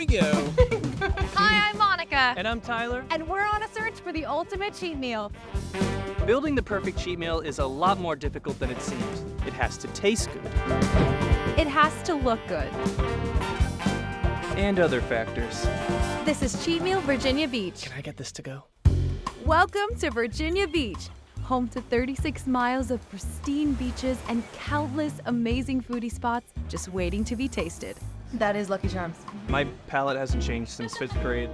we go. Hi, I'm Monica. And I'm Tyler. And we're on a search for the ultimate cheat meal. Building the perfect cheat meal is a lot more difficult than it seems. It has to taste good. It has to look good. And other factors. This is Cheat Meal Virginia Beach. Can I get this to go? Welcome to Virginia Beach, home to 36 miles of pristine beaches and countless amazing foodie spots just waiting to be tasted. That is Lucky Charms. My palate hasn't changed since 5th grade.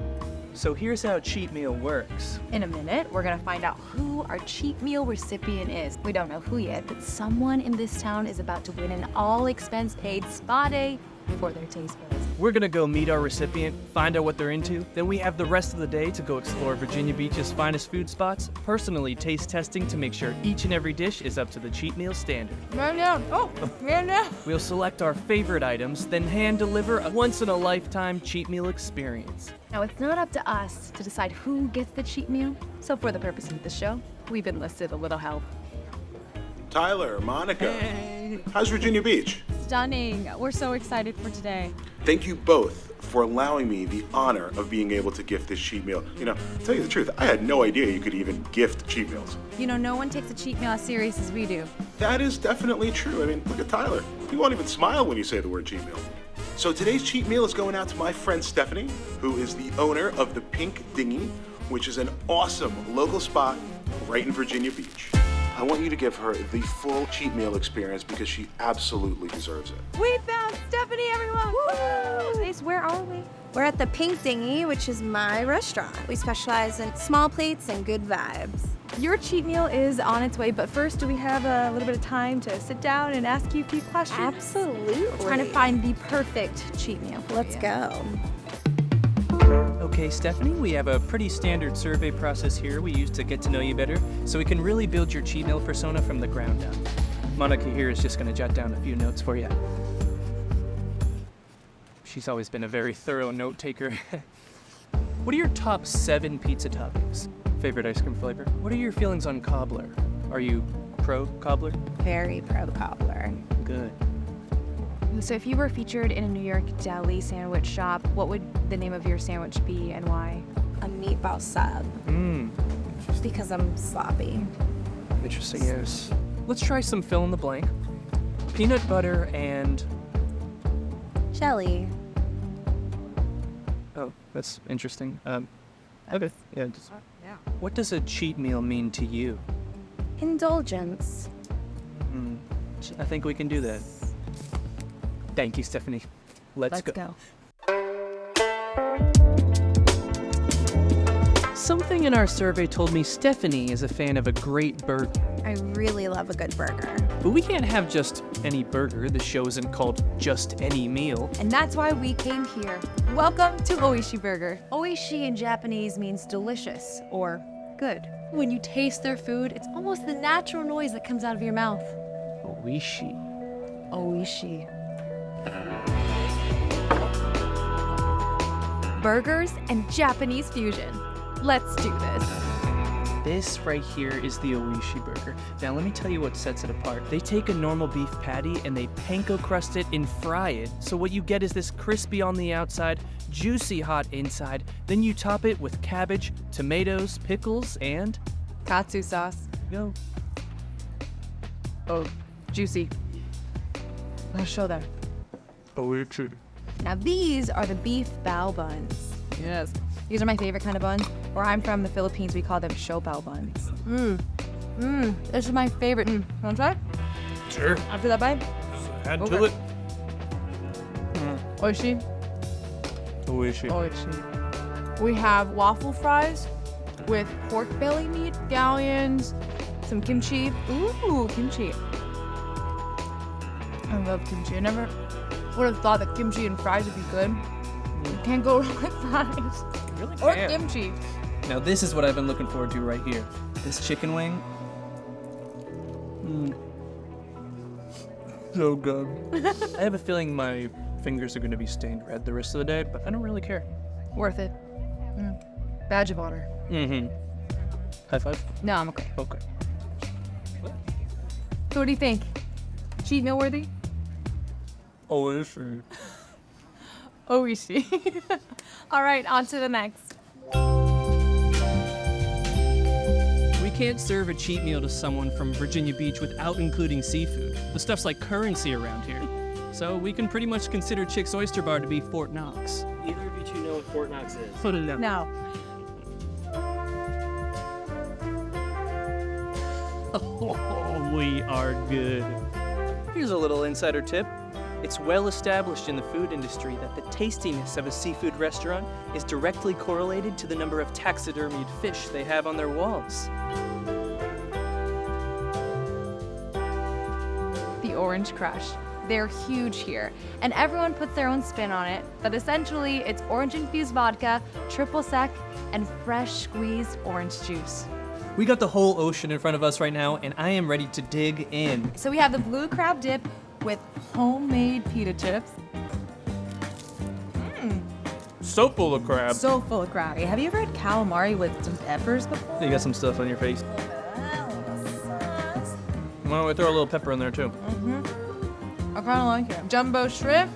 So here's how cheat meal works. In a minute, we're gonna find out who our cheat meal recipient is. We don't know who yet, but someone in this town is about to win an all-expense-paid spa day for their taste buds. We're gonna go meet our recipient, find out what they're into, then we have the rest of the day to go explore Virginia Beach's finest food spots, personally taste testing to make sure each and every dish is up to the cheat meal standard. Man down. Oh, man down. We'll select our favorite items, then hand deliver a once-in-a-lifetime cheat meal experience. Now, it's not up to us to decide who gets the cheat meal, so for the purposes of the show, we've enlisted a little help. Tyler, Monica, Hey. how's Virginia Beach? Stunning. We're so excited for today. Thank you both for allowing me the honor of being able to gift this cheat meal. You know, to tell you the truth, I had no idea you could even gift cheat meals. You know, no one takes a cheat meal as serious as we do. That is definitely true. I mean, look at Tyler. He won't even smile when you say the word cheat meal. So today's cheat meal is going out to my friend Stephanie, who is the owner of the Pink Dinghy, which is an awesome local spot right in Virginia Beach. I want you to give her the full cheat meal experience because she absolutely deserves it. We found Stephanie, everyone! Woo! Ace, where are we? We're at the Pink Dinghy, which is my restaurant. We specialize in small plates and good vibes. Your cheat meal is on its way, but first, do we have a little bit of time to sit down and ask you a few questions? Absolutely. We're trying to find the perfect cheat meal for Let's you. go. Okay, Stephanie, we have a pretty standard survey process here we use to get to know you better, so we can really build your cheat meal persona from the ground up. Monica here is just gonna jot down a few notes for you. She's always been a very thorough note taker. What are your top 7 pizza toppings? Favorite ice cream flavor? What are your feelings on cobbler? Are you pro cobbler? Very pro cobbler. Good. So if you were featured in a New York deli sandwich shop, what would the name of your sandwich be and why? A meatball sub. Just because I'm sloppy. Interesting, yes. Let's try some fill in the blank. Peanut butter and... Jelly. Oh, that's interesting. Okay, yeah. What does a cheat meal mean to you? Indulgence. I think we can do that. Thank you, Stephanie. Let's go. Something in our survey told me Stephanie is a fan of a great burger. I really love a good burger. But we can't have just any burger. The show isn't called Just Any Meal. And that's why we came here. Welcome to Oishii Burger. Oishii in Japanese means delicious or good. When you taste their food, it's almost the natural noise that comes out of your mouth. Oishii. Oishii. Burgers and Japanese fusion. Let's do this. This right here is the Oishii Burger. Now let me tell you what sets it apart. They take a normal beef patty and they panko crust it and fry it. So what you get is this crispy on the outside, juicy hot inside. Then you top it with cabbage, tomatoes, pickles, and... Katsu sauce. go. Oh, juicy. I'll show them. Oishii. Now these are the beef bao buns. Yes, these are my favorite kind of buns. Where I'm from, the Philippines, we call them siopao buns. This is my favorite. Wanna try? Sure. After that bite? Add Okay. to it. Oishii. Oishii. Oishii. We have waffle fries with pork belly meat, scallions, some kimchi. Ooh, kimchi. I love kimchi. I never would have thought that kimchi and fries would be good. You can't go wrong with fries. Really Or can. kimchi. Now this is what I've been looking forward to right here. This chicken wing. So good. I have a feeling my fingers are going to be stained red the rest of the day, but I don't really care. Worth it. Badge of honor. High five? No, I'm okay. Okay. So what do you think? Cheat meal worthy? Oishii. Oishii. All right, on to the next. We can't serve a cheat meal to someone from Virginia Beach without including seafood. The stuff's like currency around here. So we can pretty much consider Chick's Oyster Bar to be Fort Knox. Either of you two know what Fort Knox is? Put it up. No. Oh, we are good. Here's a little insider tip. It's well established in the food industry that the tastiness of a seafood restaurant is directly correlated to the number of taxidermied fish they have on their walls. The Orange Crush. They're huge here, and everyone puts their own spin on it, but essentially it's orange-infused vodka, triple sec, and fresh squeezed orange juice. We got the whole ocean in front of us right now, and I am ready to dig in. So we have the blue crab dip with homemade pita chips. So full of crab. So full of crab. Hey, have you ever had calamari with some peppers before? You got some stuff on your face. Why don't we throw a little pepper in there too? I kind of like it. Jumbo shrimp.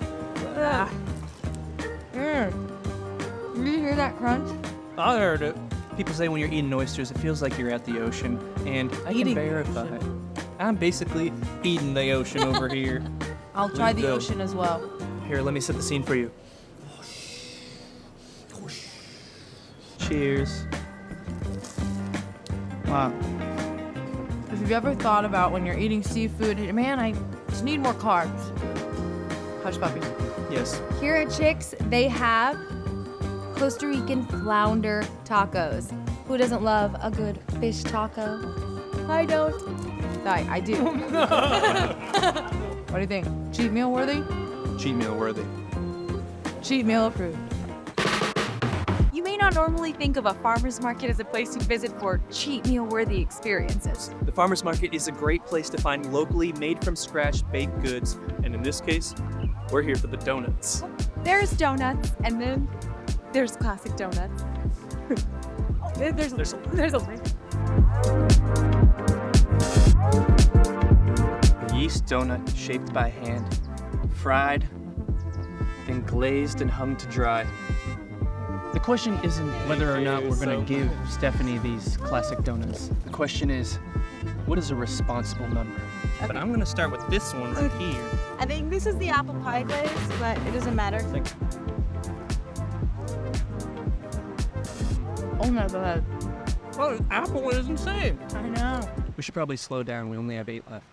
Did you hear that crunch? I heard it. People say when you're eating oysters, it feels like you're at the ocean, and I can Eating the verify. I'm basically eating the ocean over here. I'll try the go. ocean as well. Here, let me set the scene for you. Cheers. Wow. If you've ever thought about when you're eating seafood, man, I just need more carbs. Hush puppy. Yes. Here at Chick's, they have Costa Rican flounder tacos. Who doesn't love a good fish taco? I don't. I do. What do you think? Cheat meal worthy? Cheat meal worthy. Cheat meal approved. You may not normally think of a farmer's market as a place you visit for cheat meal worthy experiences. The farmer's market is a great place to find locally made from scratch baked goods, and in this case, we're here for the donuts. There's donuts, and then there's classic donuts. there's a link. Yeast donut shaped by hand, fried, then glazed and hung to dry. The question isn't whether or not we're going to give Stephanie these classic donuts. The question is, what is a responsible number? But I'm going to start with this one right here. I think this is the apple pie glaze, but it doesn't matter. Oh my god. Oh, the apple one is insane. I know. We should probably slow down. We only have 8 left.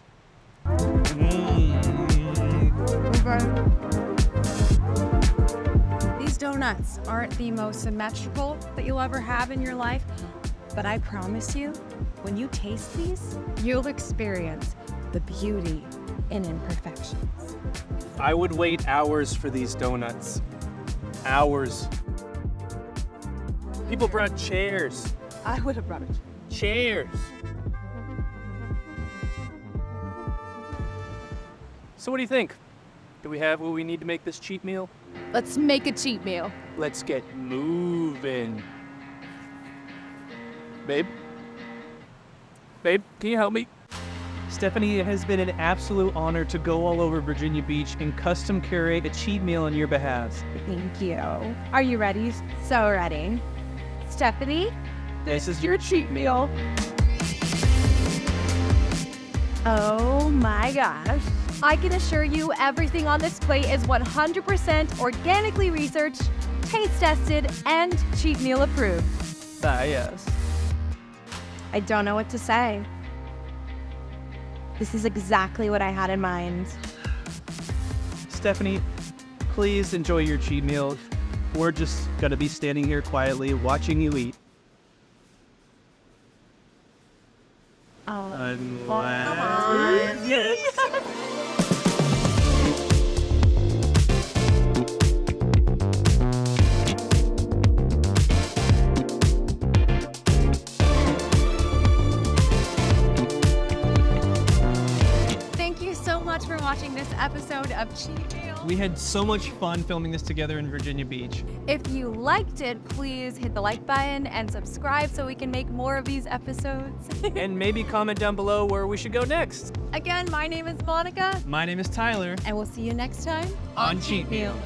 These donuts aren't the most symmetrical that you'll ever have in your life, but I promise you, when you taste these, you'll experience the beauty in imperfections. I would wait hours for these donuts. Hours. People brought chairs. I would have brought it. Chairs. So what do you think? Do we have what we need to make this cheat meal? Let's make a cheat meal. Let's get moving. Babe? Babe, can you help me? Stephanie, it has been an absolute honor to go all over Virginia Beach and custom curate a cheat meal on your behalf. Thank you. Are you ready? So ready. Stephanie, This is your cheat meal. oh my gosh. I can assure you everything on this plate is 100% organically researched, taste tested, and cheat meal approved. Yes. I don't know what to say. This is exactly what I had in mind. Stephanie, please enjoy your cheat meal. We're just gonna be standing here quietly watching you eat. Oh, Unless... Yes. Thank you so much for watching this episode of Cheat Meal. We had so much fun filming this together in Virginia Beach. If you liked it, please hit the like button and subscribe so we can make more of these episodes. And maybe comment down below where we should go next. Again, my name is Monica, My name is Tyler. and we'll see you next time On Cheat Meal. Meal.